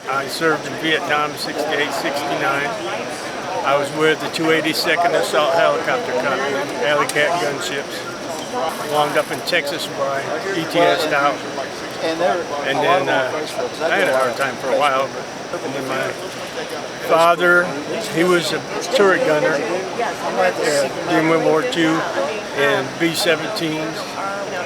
I served in Vietnam 68, 69. I was with the 282nd Assault Helicopter Company, Alley Cat gunships. Wound up in Texas where I ETS'd out. And then I had a hard time for a while. And then my father, he was a turret gunner during World War II and B-17s.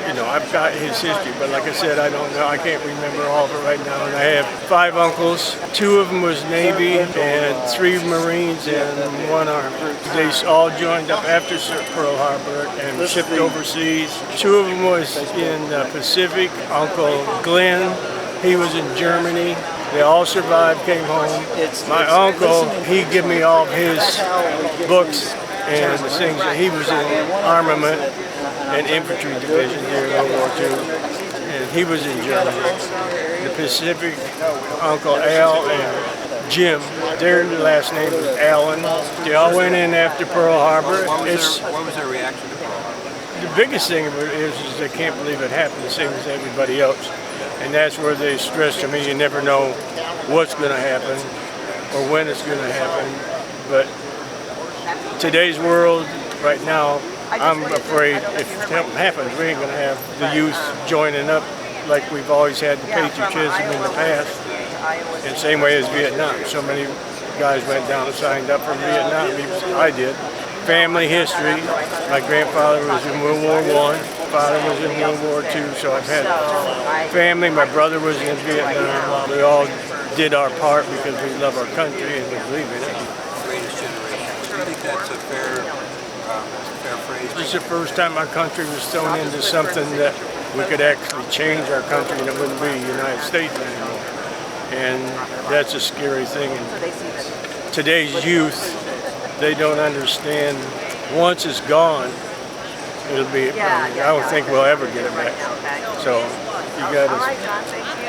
You know, I've got his history, but like I said, I don't know. I can't remember all of it right now. And I have 5 uncles. 2 of them was Navy, and 3 Marines, and 1 Army. They all joined up after Pearl Harbor and shipped overseas. 2 of them was in the Pacific. Uncle Glenn, he was in Germany. They all survived, came home. My uncle, he gave me all of his books and the things that he was in armament and infantry division during World War II, and he was in Germany. The Pacific, Uncle Al and Jim, their last name was Allen. They all went in after Pearl Harbor. What was their reaction to Pearl Harbor? The biggest thing is they can't believe it happened the same as everybody else. And that's where they stress to me, you never know what's going to happen or when it's going to happen. But today's world right now, I'm afraid if something happens, we ain't going to have the youth joining up like we've always had the patriotism in the past. And same way as Vietnam. So many guys went down and signed up for Vietnam. I did. Family history. My grandfather was in World War I. Father was in World War II. So I've had family. My brother was in Vietnam. We all did our part because we love our country and we believe in it. Greatest generation. Do you think that's a fair phrase? This is the first time our country was thrown into something that we could actually change our country and it wouldn't be the United States anymore. And that's a scary thing. And today's youth, they don't understand. Once it's gone, it'll be, I don't think we'll ever get it back. So you gotta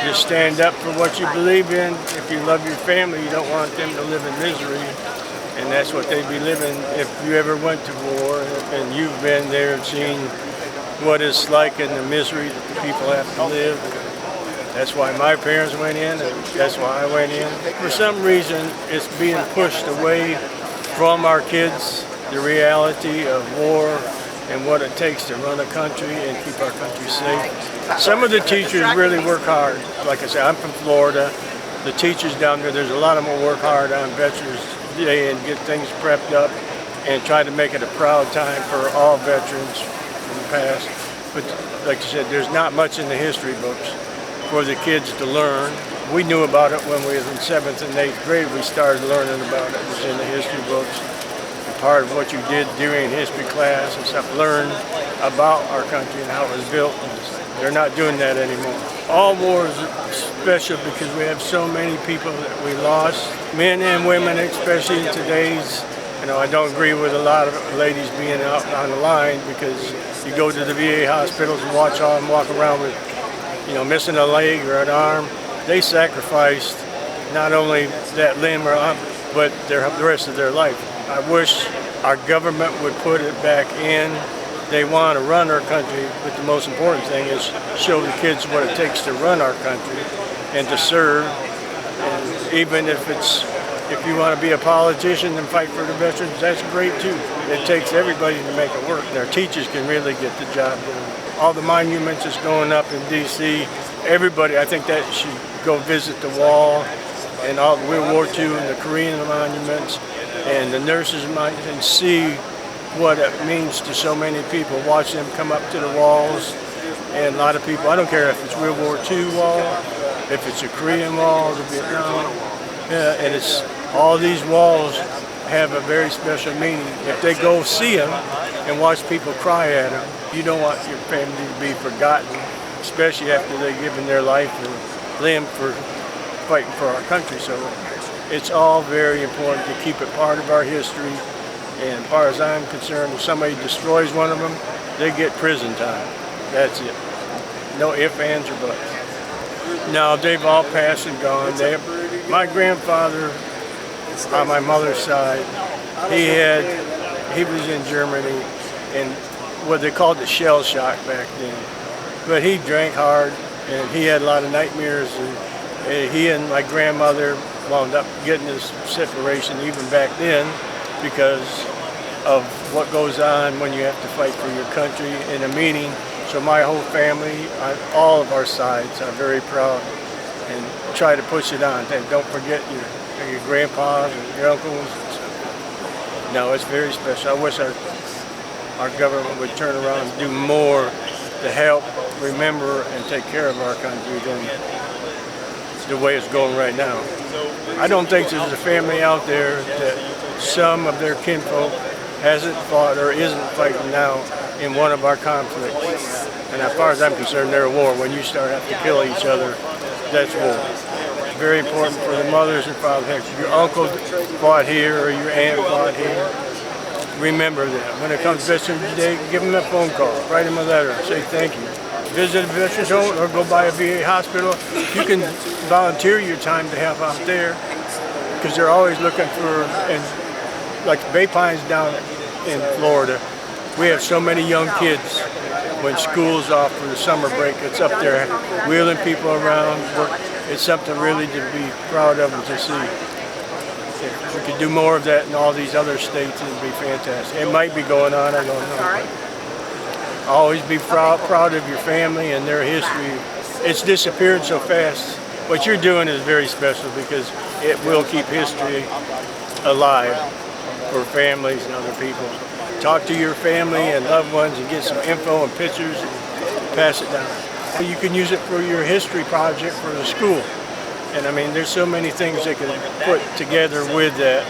just stand up for what you believe in. If you love your family, you don't want them to live in misery. And that's what they'd be living if you ever went to war and you've been there and seen what it's like and the misery that the people have to live. That's why my parents went in and that's why I went in. For some reason, it's being pushed away from our kids, the reality of war and what it takes to run a country and keep our country safe. Some of the teachers really work hard. Like I said, I'm from Florida. The teachers down there, there's a lot of them who work hard on Veterans Day and get things prepped up and try to make it a proud time for all veterans from the past. But like I said, there's not much in the history books for the kids to learn. We knew about it when we was in 7th and 8th grade. We started learning about it. It was in the history books. And part of what you did during history class and stuff, learn about our country and how it was built. They're not doing that anymore. All wars are special because we have so many people that we lost, men and women, especially in today's. You know, I don't agree with a lot of ladies being out on the line because you go to the VA hospitals and watch all them walk around with, you know, missing a leg or an arm. They sacrificed not only that limb or arm, but the rest of their life. I wish our government would put it back in. They want to run our country, but the most important thing is show the kids what it takes to run our country and to serve. And even if you want to be a politician and fight for the veterans, that's great too. It takes everybody to make it work. Our teachers can really get the job done. All the monuments that's going up in D.C., everybody, I think that should go visit the wall and all the World War II and the Korean monuments and the nurses monuments and see what it means to so many people. Watch them come up to the walls, and a lot of people, I don't care if it's World War II wall, if it's a Korean wall, the Vietnam, and it's all these walls have a very special meaning. If they go see them and watch people cry at them, you don't want your family to be forgotten, especially after they've given their life or limb for fighting for our country. So it's all very important to keep it part of our history. And as far as I'm concerned, if somebody destroys one of them, they get prison time. That's it. No ifs, ands, or buts. No, they've all passed and gone. My grandfather, on my mother's side, he was in Germany and what they called the shell shock back then. But he drank hard and he had a lot of nightmares. And He and my grandmother wound up getting this separation even back then because of what goes on when you have to fight for your country in a meeting. So my whole family, on all of our sides, are very proud and try to push it on. And don't forget your grandpas and your uncles. No, it's very special. I wish our government would turn around and do more to help remember and take care of our country than the way it's going right now. I don't think there's a family out there that some of their kinfolk hasn't fought or isn't fighting now in one of our conflicts. And as far as I'm concerned, they're a war. When you start having to kill each other, that's war. It's very important for the mothers and fathers. If your uncle fought here or your aunt fought here, remember that. When it comes Veterans Day, give them a phone call, write them a letter, say thank you. Visit a veterans home or go by a VA hospital. You can volunteer your time to help out there because they're always looking for, and like Bay Pines down in Florida, we have so many young kids when school's off for the summer break. It's up there wheeling people around. It's something really to be proud of and to see. If we could do more of that in all these other states, it would be fantastic. It might be going on, I don't know. Always be proud of your family and their history. It's disappeared so fast. What you're doing is very special because it will keep history alive for families and other people. Talk to your family and loved ones and get some info and pictures and pass it down. You can use it for your history project for the school. And I mean, there's so many things they can put together with that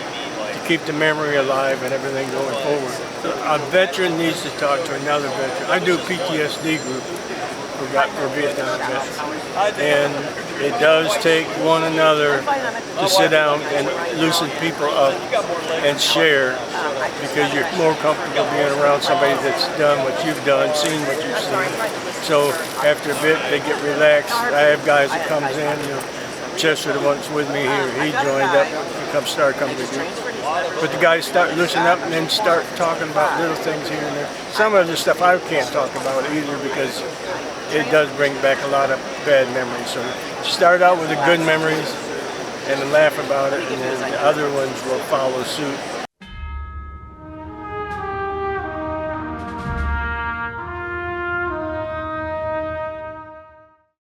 to keep the memory alive and everything going forward. A veteran needs to talk to another veteran. I do a PTSD group for Vietnam vets. And it does take one another to sit down and loosen people up and share because you're more comfortable being around somebody that's done what you've done, seen what you've seen. So after a bit, they get relaxed. I have guys that comes in, Chester, the one's with me here, he joined up and started coming to group. But the guys start loosening up and then start talking about little things here and there. Some of the stuff I can't talk about either because it does bring back a lot of bad memories. So start out with the good memories and then laugh about it, and then the other ones will follow suit.